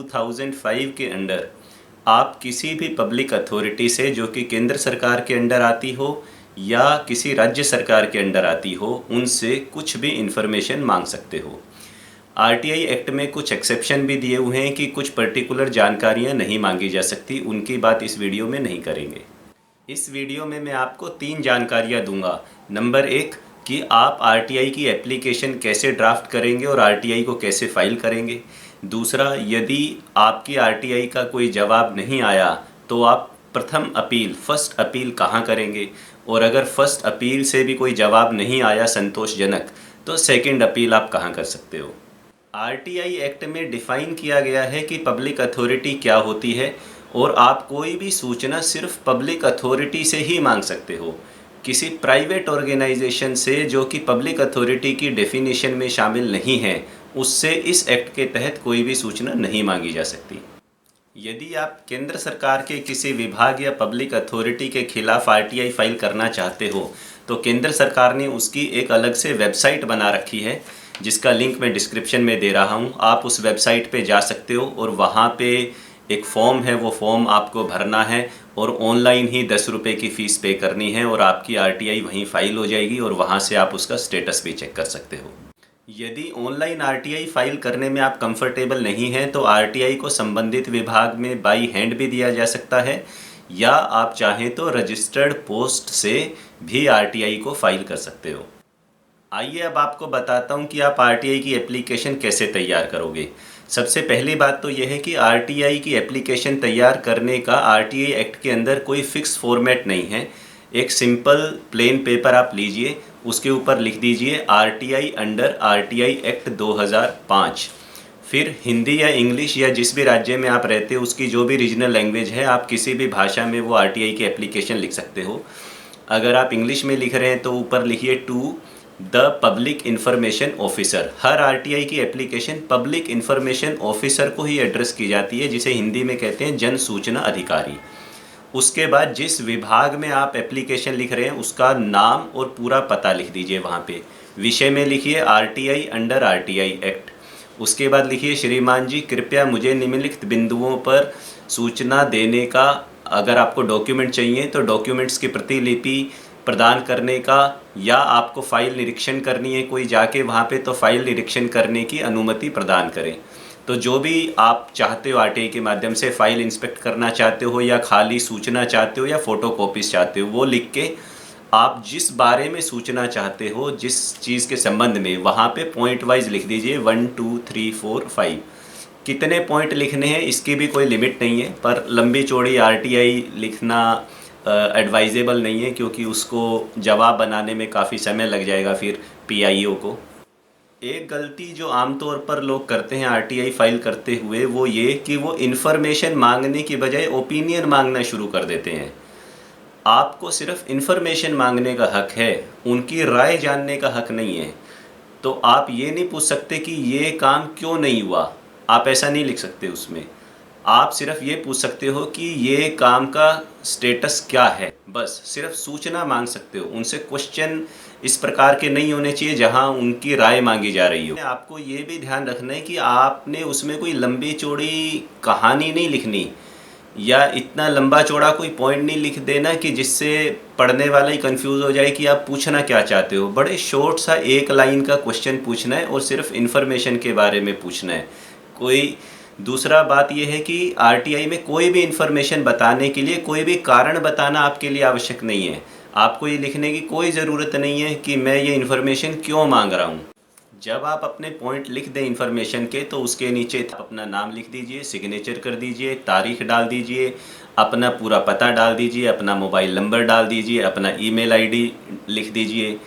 2005 के अंडर आप किसी भी पब्लिक अथॉरिटी से जो कि केंद्र सरकार के अंडर आती हो या किसी राज्य सरकार के अंडर आती हो, उनसे कुछ भी इंफॉर्मेशन मांग सकते हो। आरटीआई एक्ट में कुछ एक्सेप्शन भी दिए हुए हैं कि कुछ पर्टिकुलर जानकारियां नहीं मांगी जा सकती, उनकी बात इस वीडियो में नहीं करेंगे। इस वीडियो में मैं आपको 3 जानकारियां दूंगा। नंबर 1 कि आप आरटीआई की एप्लीकेशन कैसे ड्राफ्ट करेंगे और आरटीआई को कैसे फाइल करेंगे। दूसरा, यदि आपकी आरटीआई का कोई जवाब नहीं आया तो आप प्रथम अपील, फर्स्ट अपील कहाँ करेंगे, और अगर फर्स्ट अपील से भी कोई जवाब नहीं आया संतोषजनक तो सेकंड अपील आप कहाँ कर सकते हो। आरटीआई एक्ट में डिफ़ाइन किया गया है कि पब्लिक अथॉरिटी क्या होती है और आप कोई भी सूचना सिर्फ पब्लिक अथॉरिटी से ही मांग सकते हो। किसी प्राइवेट ऑर्गेनाइजेशन से जो कि पब्लिक अथॉरिटी की डेफिनेशन में शामिल नहीं है, उससे इस एक्ट के तहत कोई भी सूचना नहीं मांगी जा सकती। यदि आप केंद्र सरकार के किसी विभाग या पब्लिक अथॉरिटी के खिलाफ आरटीआई फाइल करना चाहते हो तो केंद्र सरकार ने उसकी एक अलग से वेबसाइट बना रखी है, जिसका लिंक मैं डिस्क्रिप्शन में दे रहा हूँ। आप उस वेबसाइट पे जा सकते हो और वहाँ पे एक फॉर्म है, वो फॉर्म आपको भरना है और ऑनलाइन ही 10 रुपये की फ़ीस पे करनी है और आपकी आरटीआई वहीं फाइल हो जाएगी और वहाँ से आप उसका स्टेटस भी चेक कर सकते हो। यदि ऑनलाइन आरटीआई फाइल करने में आप कंफर्टेबल नहीं हैं तो आरटीआई को संबंधित विभाग में बाई हैंड भी दिया जा सकता है, या आप चाहें तो रजिस्टर्ड पोस्ट से भी आरटीआई को फाइल कर सकते हो। आइए अब आपको बताता हूं कि आप आरटीआई की एप्लीकेशन कैसे तैयार करोगे। सबसे पहली बात तो यह है कि आरटीआई की एप्लीकेशन तैयार करने का आरटीआई एक्ट के अंदर कोई फिक्स फॉर्मेट नहीं है। एक सिंपल प्लेन पेपर आप लीजिए, उसके ऊपर लिख दीजिए आरटीआई अंडर आरटीआई एक्ट 2005। फिर हिंदी या इंग्लिश या जिस भी राज्य में आप रहते हो उसकी जो भी रीजनल लैंग्वेज है, आप किसी भी भाषा में वो आरटीआई की एप्लीकेशन लिख सकते हो। अगर आप इंग्लिश में लिख रहे हैं तो ऊपर लिखिए to the public information officer. हर आरटीआई की एप्लीकेशन पब्लिक इन्फॉर्मेशन ऑफिसर को ही एड्रेस की जाती है, जिसे हिंदी में कहते हैं जन सूचना अधिकारी। उसके बाद जिस विभाग में आप एप्लीकेशन लिख रहे हैं उसका नाम और पूरा पता लिख दीजिए वहाँ पे। विषय में लिखिए आरटीआई अंडर आरटीआई एक्ट। उसके बाद लिखिए श्रीमान जी कृपया मुझे निम्नलिखित बिंदुओं पर सूचना देने का, अगर आपको डॉक्यूमेंट चाहिए तो डॉक्यूमेंट्स की प्रतिलिपि प्रदान करने का, या आपको फ़ाइल निरीक्षण करनी है कोई जाके वहाँ पे तो फ़ाइल निरीक्षण करने की अनुमति प्रदान करें। तो जो भी आप चाहते हो आरटीआई के माध्यम से फ़ाइल इंस्पेक्ट करना चाहते हो या खाली सूचना चाहते हो या फ़ोटो कॉपीज़ चाहते हो, वो लिख के आप जिस बारे में सूचना चाहते हो, जिस चीज़ के संबंध में, वहाँ पे पॉइंट वाइज लिख दीजिए 1 2 3 4 5। कितने पॉइंट लिखने हैं इसकी भी कोई लिमिट नहीं है, पर लंबी चौड़ी आरटीआई लिखना एडवाइजेबल नहीं है क्योंकि उसको जवाब बनाने में काफ़ी समय लग जाएगा फिर पीआईओ को। एक गलती जो आमतौर पर लोग करते हैं आरटीआई फाइल करते हुए वो ये कि वो इन्फॉर्मेशन मांगने की बजाय ओपिनियन मांगना शुरू कर देते हैं। आपको सिर्फ इन्फॉर्मेशन मांगने का हक है, उनकी राय जानने का हक नहीं है। तो आप ये नहीं पूछ सकते कि ये काम क्यों नहीं हुआ, आप ऐसा नहीं लिख सकते उसमें। आप सिर्फ ये पूछ सकते हो कि ये काम का स्टेटस क्या है, बस सिर्फ सूचना मांग सकते हो। उनसे क्वेश्चन इस प्रकार के नहीं होने चाहिए जहां उनकी राय मांगी जा रही हो। आपको ये भी ध्यान रखना है कि आपने उसमें कोई लंबी चौड़ी कहानी नहीं लिखनी या इतना लंबा चौड़ा कोई पॉइंट नहीं लिख देना कि जिससे पढ़ने वाला ही कंफ्यूज हो जाए कि आप पूछना क्या चाहते हो। बड़े शॉर्ट सा एक लाइन का क्वेश्चन पूछना है और सिर्फ इन्फॉर्मेशन के बारे में पूछना है। कोई दूसरा बात यह है कि आरटीआई में कोई भी इन्फॉर्मेशन बताने के लिए कोई भी कारण बताना आपके लिए आवश्यक नहीं है। आपको ये लिखने की कोई ज़रूरत नहीं है कि मैं ये इन्फॉर्मेशन क्यों मांग रहा हूँ। जब आप अपने पॉइंट लिख दें इन्फॉर्मेशन के तो उसके नीचे अपना नाम लिख दीजिए, सिग्नेचर कर दीजिए, तारीख डाल दीजिए, अपना पूरा पता डाल दीजिए, अपना मोबाइल नंबर डाल दीजिए, अपना ईमेल आईडी लिख दीजिए।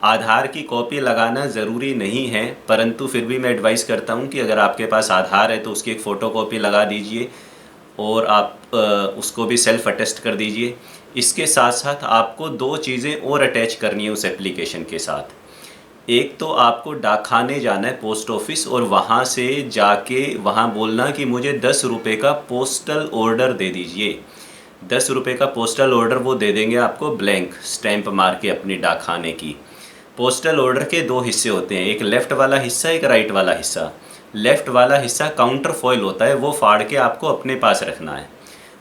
आधार की कॉपी लगाना ज़रूरी नहीं है, परंतु फिर भी मैं एडवाइस करता हूँ कि अगर आपके पास आधार है तो उसकी एक फ़ोटो कॉपी लगा दीजिए और आप उसको भी सेल्फ अटेस्ट कर दीजिए। इसके साथ साथ आपको 2 चीज़ें और अटैच करनी है उस एप्लीकेशन के साथ। एक तो आपको डाकखाने जाना है, पोस्ट ऑफिस, और वहाँ से जाके वहाँ बोलना कि मुझे 10 रुपये का पोस्टल ऑर्डर दे दीजिए। 10 रुपये का पोस्टल ऑर्डर वो दे देंगे आपको ब्लैंक स्टैंप मार के अपनी डाकखाने की। पोस्टल ऑर्डर के 2 हिस्से होते हैं, एक लेफ़्ट वाला हिस्सा, एक राइट वाला हिस्सा। लेफ़्ट वाला हिस्सा काउंटर फॉइल होता है, वो फाड़ के आपको अपने पास रखना है।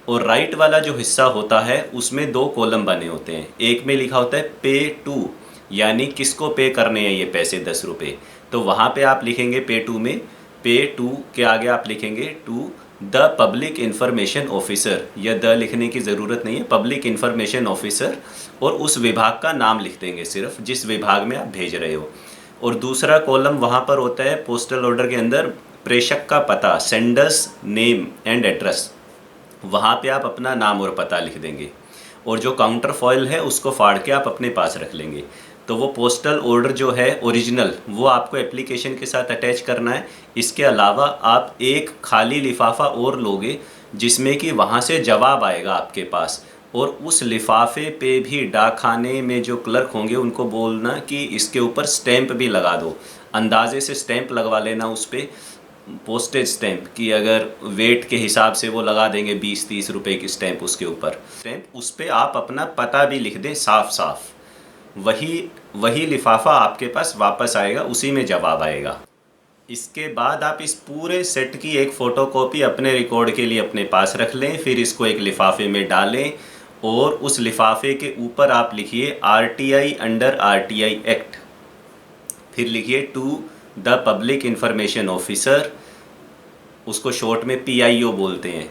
और राइट वाला जो हिस्सा होता है उसमें 2 कॉलम बने होते हैं। एक में लिखा होता है पे टू, यानी किसको पे करने हैं ये पैसे 10 रुपये। तो वहाँ पे आप लिखेंगे पे टू में, पे टू के आगे आप लिखेंगे to the public information officer, या द लिखने की ज़रूरत नहीं है, पब्लिक इन्फॉर्मेशन ऑफिसर, और उस विभाग का नाम लिख देंगे सिर्फ जिस विभाग में आप भेज रहे हो। और दूसरा कॉलम वहाँ पर होता है पोस्टल ऑर्डर के अंदर प्रेषक का पता, सेंडर्स नेम एंड एड्रेस, वहाँ पे आप अपना नाम और पता लिख देंगे। और जो काउंटर फॉइल है उसको फाड़ के आप अपने पास रख लेंगे। तो वो पोस्टल ऑर्डर जो है ओरिजिनल, वो आपको एप्लीकेशन के साथ अटैच करना है। इसके अलावा आप एक खाली लिफाफा और लोगे जिसमें कि वहाँ से जवाब आएगा आपके पास, और उस लिफाफे पे भी डाकखाने में जो क्लर्क होंगे उनको बोलना कि इसके ऊपर स्टैंप भी लगा दो। अंदाजे से स्टैंप लगवा लेना उस पर, पोस्टेज स्टैंप की, अगर वेट के हिसाब से वो लगा देंगे 20-30 रुपए की स्टैंप उसके ऊपर, स्टैंप उस पर आप अपना पता भी लिख दें साफ साफ। वही लिफाफा आपके पास वापस आएगा, उसी में जवाब आएगा। इसके बाद आप इस पूरे सेट की एक फ़ोटोकॉपी अपने रिकॉर्ड के लिए अपने पास रख लें। फिर इसको एक लिफाफे में डालें और उस लिफाफे के ऊपर आप लिखिए RTI अंडर RTI एक्ट, फिर लिखिए to the public information officer, उसको शॉर्ट में PIO बोलते हैं,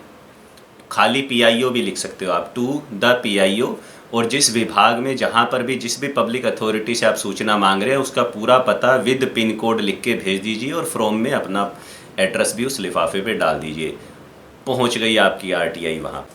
खाली PIO भी लिख सकते हो आप, टू द PIO। और जिस विभाग में जहाँ पर भी जिस भी पब्लिक अथॉरिटी से आप सूचना मांग रहे हैं उसका पूरा पता विद पिन कोड लिख के भेज दीजिए, और फ्रॉम में अपना एड्रेस भी उस लिफाफे पे डाल दीजिए। पहुँच गई आपकी RTI वहाँ।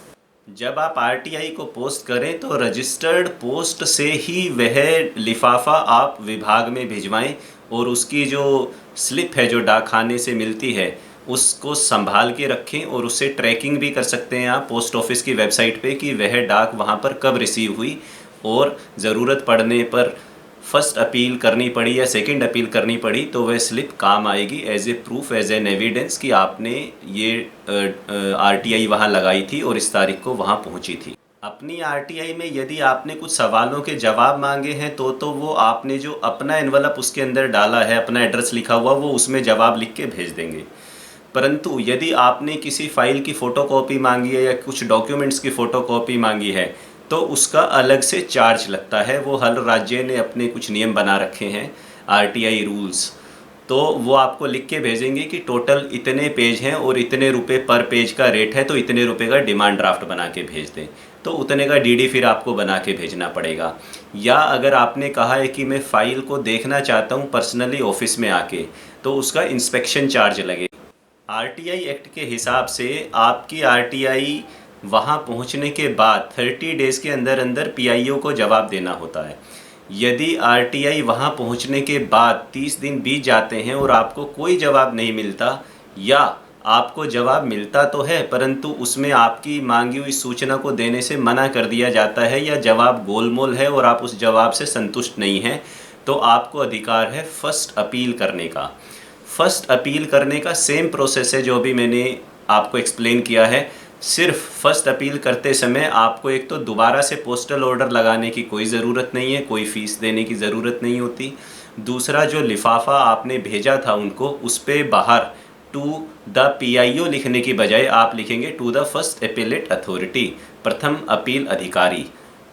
जब आप RTI को पोस्ट करें तो रजिस्टर्ड पोस्ट से ही वह लिफाफा आप विभाग में भिजवाएं, और उसकी जो स्लिप है जो डाकखाने से मिलती है उसको संभाल के रखें, और उससे ट्रैकिंग भी कर सकते हैं आप पोस्ट ऑफिस की वेबसाइट पे कि वह डाक वहाँ पर कब रिसीव हुई, और ज़रूरत पड़ने पर फर्स्ट अपील करनी पड़ी या सेकंड अपील करनी पड़ी तो वह स्लिप काम आएगी as a proof, as an evidence कि आपने ये RTI वहाँ लगाई थी और इस तारीख को वहाँ पहुँची थी। अपनी RTI में यदि आपने कुछ सवालों के जवाब मांगे हैं तो वो आपने जो अपना एनवलप उसके अंदर डाला है, अपना एड्रेस लिखा हुआ, वो उसमें जवाब लिख के भेज देंगे। परंतु यदि आपने किसी फाइल की फ़ोटोकॉपी मांगी है या कुछ डॉक्यूमेंट्स की फ़ोटोकॉपी मांगी है तो उसका अलग से चार्ज लगता है। वो हर राज्य ने अपने कुछ नियम बना रखे हैं, RTI रूल्स, तो वो आपको लिख के भेजेंगे कि टोटल इतने पेज हैं और इतने रुपए पर पेज का रेट है, तो इतने रुपए का डिमांड ड्राफ्ट बना के भेज दें, तो उतने का DD फिर आपको बना के भेजना पड़ेगा। या अगर आपने कहा है कि मैं फ़ाइल को देखना चाहता हूँ पर्सनली ऑफिस में आके, तो उसका इंस्पेक्शन चार्ज लगेगा। RTI एक्ट के हिसाब से आपकी RTI वहाँ पहुँचने के बाद 30 डेज़ के अंदर अंदर PIO को जवाब देना होता है। यदि RTI वहाँ पहुँचने के बाद 30 दिन बीत जाते हैं और आपको कोई जवाब नहीं मिलता, या आपको जवाब मिलता तो है परंतु उसमें आपकी मांगी हुई सूचना को देने से मना कर दिया जाता है, या जवाब गोलमोल है और आप उस जवाब से संतुष्ट नहीं हैं, तो आपको अधिकार है फर्स्ट अपील करने का। फर्स्ट अपील करने का सेम प्रोसेस है जो भी मैंने आपको एक्सप्लेन किया है। सिर्फ फर्स्ट अपील करते समय आपको एक तो दोबारा से पोस्टल ऑर्डर लगाने की कोई ज़रूरत नहीं है, कोई फ़ीस देने की ज़रूरत नहीं होती। दूसरा, जो लिफाफा आपने भेजा था उनको, उस पर बाहर टू द PIO लिखने की बजाय आप लिखेंगे to the first appellate authority, प्रथम अपील अधिकारी।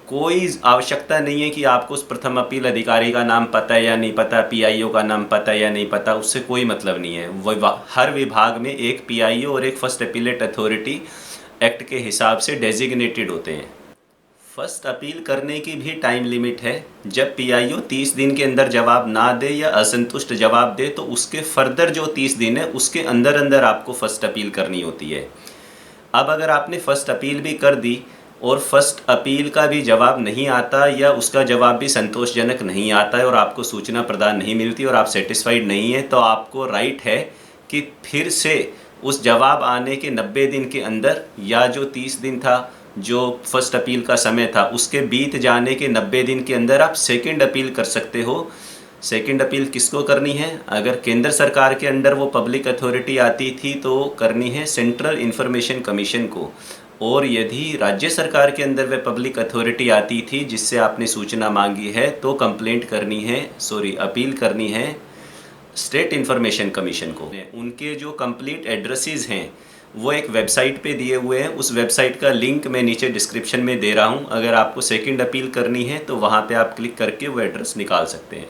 कोई आवश्यकता नहीं है कि आपको उस प्रथम अपील अधिकारी का नाम पता है या नहीं पता, PIO का नाम पता है या नहीं पता, उससे कोई मतलब नहीं है। हर विभाग में एक PIO और एक फर्स्ट अपीलेट अथॉरिटी एक्ट के हिसाब से डेजिग्नेटेड होते हैं। फर्स्ट अपील करने की भी टाइम लिमिट है। जब PIO 30 दिन के अंदर जवाब ना दे या असंतुष्ट जवाब दे तो उसके फर्दर जो 30 दिन है उसके अंदर अंदर आपको फर्स्ट अपील करनी होती है। अब अगर आपने फर्स्ट अपील भी कर दी और फर्स्ट अपील का भी जवाब नहीं आता या उसका जवाब भी संतोषजनक नहीं आता है और आपको सूचना प्रदान नहीं मिलती और आप सेटिस्फाइड नहीं है, तो आपको राइट है कि फिर से उस जवाब आने के 90 दिन के अंदर, या जो 30 दिन था जो फर्स्ट अपील का समय था उसके बीत जाने के 90 दिन के अंदर आप सेकंड अपील कर सकते हो। सेकंड अपील किसको करनी है? अगर केंद्र सरकार के अंडर वो पब्लिक अथॉरिटी आती थी तो करनी है सेंट्रल इन्फॉर्मेशन कमीशन को, और यदि राज्य सरकार के अंदर वह पब्लिक अथॉरिटी आती थी जिससे आपने सूचना मांगी है तो कंप्लेंट करनी है, अपील करनी है स्टेट इन्फॉर्मेशन कमीशन को। उनके जो कंप्लीट एड्रेसेस हैं वो एक वेबसाइट पे दिए हुए हैं। उस वेबसाइट का लिंक मैं नीचे डिस्क्रिप्शन में दे रहा हूँ। अगर आपको सेकंड अपील करनी है तो वहाँ पे आप क्लिक करके वो एड्रेस निकाल सकते हैं।